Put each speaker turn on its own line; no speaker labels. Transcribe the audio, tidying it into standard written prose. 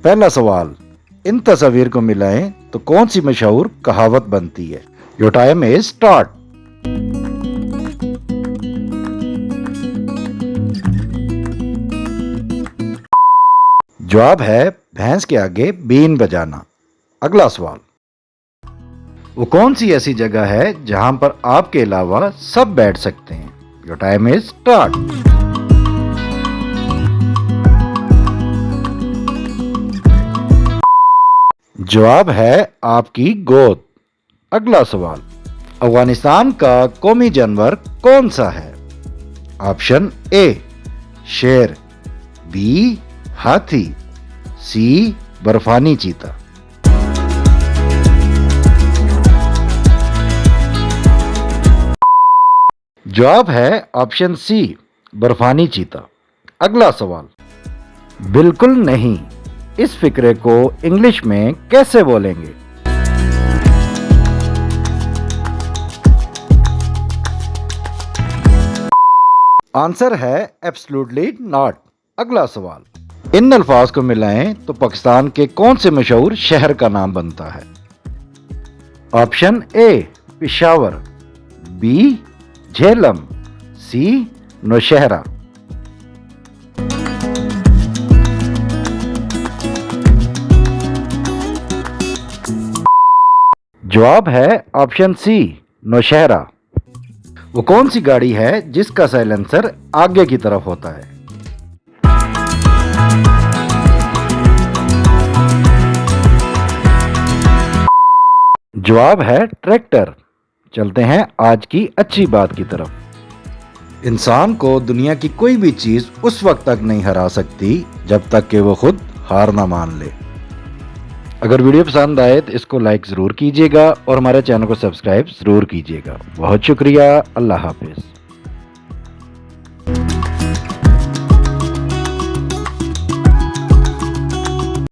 पहला सवाल, इन तस्वीर को मिलाएं तो कौन सी मशहूर कहावत बनती है? Your time is start. जवाब है भैंस के आगे बीन बजाना। अगला सवाल, वो कौन सी ऐसी जगह है जहां पर आपके अलावा सब बैठ सकते हैं? Your time is start. जवाब है आपकी गोद। अगला सवाल, अफगानिस्तान का कौमी जानवर कौन सा है? ऑप्शन ए शेर, बी हाथी, सी बर्फानी चीता। जवाब है ऑप्शन सी बर्फानी चीता। अगला सवाल, बिल्कुल नहीं, इस फिक्रे को इंग्लिश में कैसे बोलेंगे? आंसर है एब्सोल्युटली नॉट। अगला सवाल, इन अल्फाज को मिलाएं तो पाकिस्तान के कौन से मशहूर शहर का नाम बनता है? Option A Peshawar, B Jhelum, C Nowshera. जवाब है ऑप्शन सी नौशहरा। वो कौन सी गाड़ी है जिसका साइलेंसर आगे की तरफ होता है? जवाब है ट्रैक्टर। चलते हैं आज की अच्छी बात की तरफ। इंसान को दुनिया की कोई भी चीज उस वक्त तक नहीं हरा सकती जब तक कि वो खुद हार ना मान ले। अगर वीडियो पसंद आए तो इसको लाइक ज़रूर कीजिएगा और हमारे चैनल को सब्सक्राइब ज़रूर कीजिएगा। बहुत शुक्रिया। अल्लाह हाफिज़।